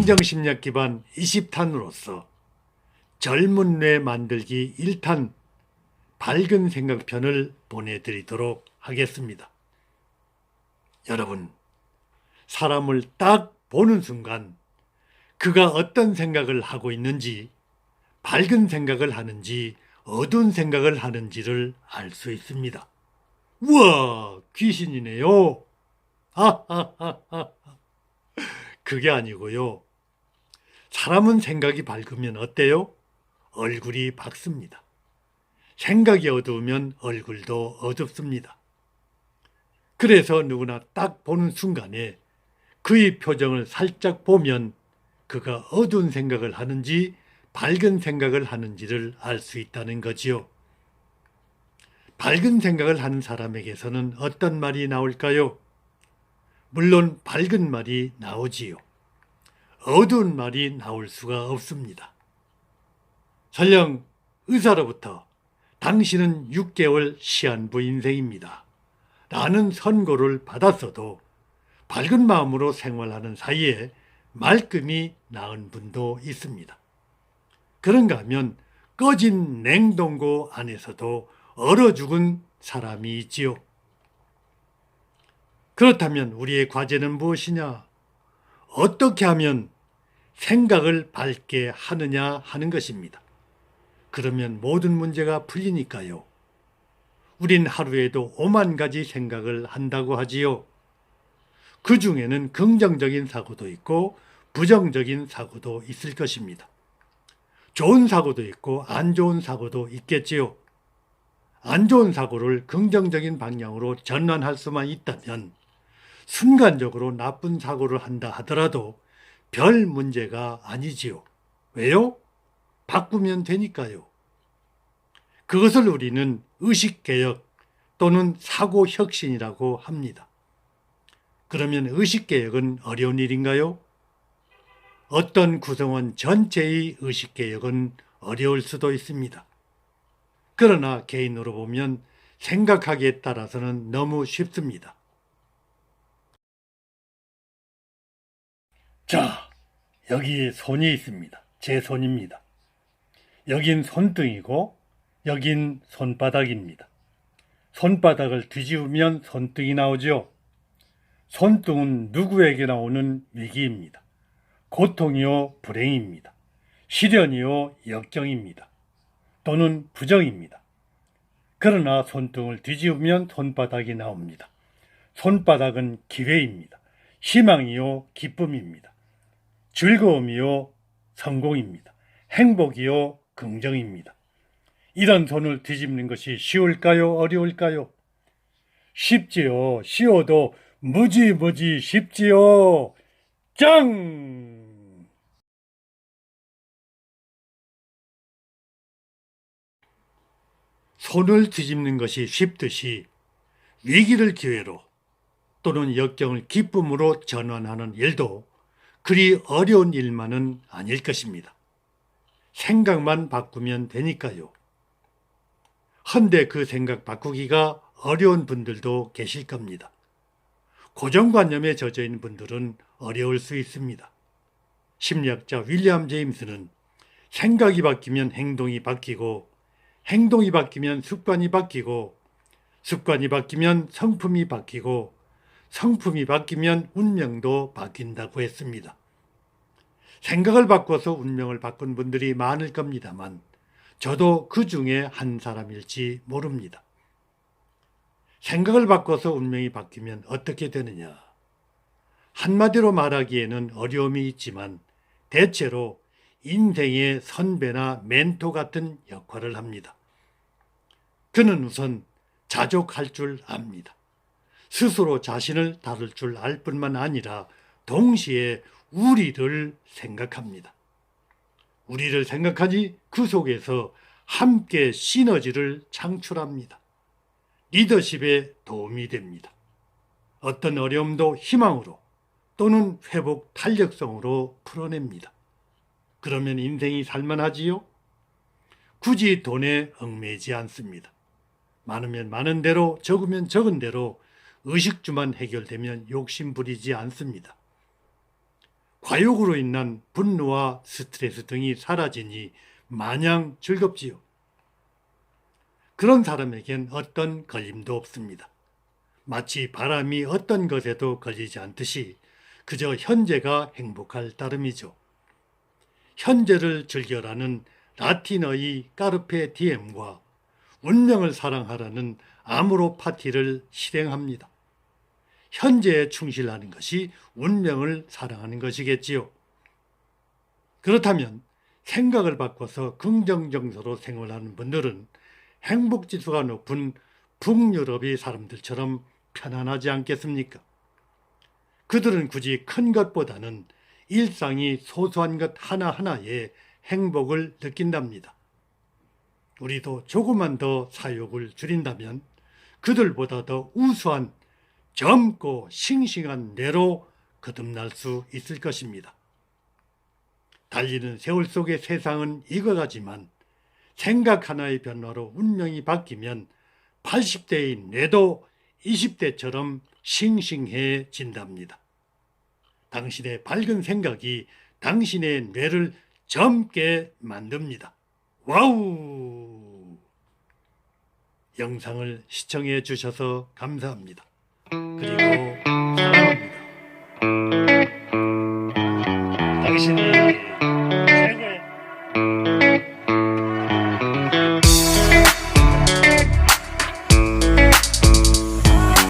긍정심리학 기반 20탄으로서 젊은 뇌 만들기 1탄 밝은 생각편을 보내드리도록 하겠습니다. 여러분, 사람을 딱 보는 순간 그가 어떤 생각을 하고 있는지, 밝은 생각을 하는지 어두운 생각을 하는지를 알 수 있습니다. 우와, 귀신이네요. 하하하하. 그게 아니고요. 사람은 생각이 밝으면 어때요? 얼굴이 밝습니다. 생각이 어두우면 얼굴도 어둡습니다. 그래서 누구나 딱 보는 순간에 그의 표정을 살짝 보면 그가 어두운 생각을 하는지 밝은 생각을 하는지를 알 수 있다는 거지요. 밝은 생각을 하는 사람에게서는 어떤 말이 나올까요? 물론 밝은 말이 나오지요. 어두운 말이 나올 수가 없습니다. 설령 의사로부터 당신은 6개월 시한부 인생입니다 라는 선고를 받았어도 밝은 마음으로 생활하는 사이에 말끔히 나은 분도 있습니다. 그런가 하면 꺼진 냉동고 안에서도 얼어 죽은 사람이 있지요. 그렇다면 우리의 과제는 무엇이냐? 어떻게 하면 생각을 밝게 하느냐 하는 것입니다. 그러면 모든 문제가 풀리니까요. 우린 하루에도 5만 가지 생각을 한다고 하지요. 그 중에는 긍정적인 사고도 있고 부정적인 사고도 있을 것입니다. 좋은 사고도 있고 안 좋은 사고도 있겠지요. 안 좋은 사고를 긍정적인 방향으로 전환할 수만 있다면 순간적으로 나쁜 사고를 한다 하더라도 별 문제가 아니지요. 왜요? 바꾸면 되니까요. 그것을 우리는 의식개혁 또는 사고혁신이라고 합니다. 그러면 의식개혁은 어려운 일인가요? 어떤 구성원 전체의 의식개혁은 어려울 수도 있습니다. 그러나 개인으로 보면 생각하기에 따라서는 너무 쉽습니다. 자, 여기 손이 있습니다. 제 손입니다. 여긴 손등이고 여긴 손바닥입니다. 손바닥을 뒤집으면 손등이 나오죠. 손등은 누구에게나 오는 위기입니다. 고통이요, 불행입니다. 시련이요, 역경입니다. 또는 부정입니다. 그러나 손등을 뒤집으면 손바닥이 나옵니다. 손바닥은 기회입니다. 희망이요, 기쁨입니다. 즐거움이요, 성공입니다. 행복이요, 긍정입니다. 이런 손을 뒤집는 것이 쉬울까요? 어려울까요? 쉽지요. 쉬워도 무지 쉽지요. 짱! 손을 뒤집는 것이 쉽듯이 위기를 기회로 또는 역경을 기쁨으로 전환하는 일도 그리 어려운 일만은 아닐 것입니다. 생각만 바꾸면 되니까요. 헌데 그 생각 바꾸기가 어려운 분들도 계실 겁니다. 고정관념에 젖어 있는 분들은 어려울 수 있습니다. 심리학자 윌리엄 제임스는 생각이 바뀌면 행동이 바뀌고 행동이 바뀌면 습관이 바뀌고 습관이 바뀌면 성품이 바뀌고 성품이 바뀌면 운명도 바뀐다고 했습니다. 생각을 바꿔서 운명을 바꾼 분들이 많을 겁니다만 저도 그 중에 한 사람일지 모릅니다. 생각을 바꿔서 운명이 바뀌면 어떻게 되느냐? 한마디로 말하기에는 어려움이 있지만 대체로 인생의 선배나 멘토 같은 역할을 합니다. 그는 우선 자족할 줄 압니다. 스스로 자신을 다룰 줄 알 뿐만 아니라 동시에 우리를 생각합니다. 우리를 생각하니 그 속에서 함께 시너지를 창출합니다. 리더십에 도움이 됩니다. 어떤 어려움도 희망으로 또는 회복 탄력성으로 풀어냅니다. 그러면 인생이 살만하지요? 굳이 돈에 얽매이지 않습니다. 많으면 많은 대로, 적으면 적은 대로 의식주만 해결되면 욕심 부리지 않습니다. 과욕으로 인한 분노와 스트레스 등이 사라지니 마냥 즐겁지요. 그런 사람에겐 어떤 걸림도 없습니다. 마치 바람이 어떤 것에도 걸리지 않듯이 그저 현재가 행복할 따름이죠. 현재를 즐겨라는 라틴어의 까르페 디엠과 운명을 사랑하라는 아모로 파티를 실행합니다. 현재에 충실하는 것이 운명을 사랑하는 것이겠지요. 그렇다면 생각을 바꿔서 긍정정서로 생활하는 분들은 행복지수가 높은 북유럽의 사람들처럼 편안하지 않겠습니까? 그들은 굳이 큰 것보다는 일상이 소소한 것 하나하나에 행복을 느낀답니다. 우리도 조금만 더 사욕을 줄인다면 그들보다 더 우수한 젊고 싱싱한 뇌로 거듭날 수 있을 것입니다. 달리는 세월 속의 세상은 익어가지만 생각 하나의 변화로 운명이 바뀌면 80대의 뇌도 20대처럼 싱싱해진답니다. 당신의 밝은 생각이 당신의 뇌를 젊게 만듭니다. 와우! 영상을 시청해 주셔서 감사합니다. 그리고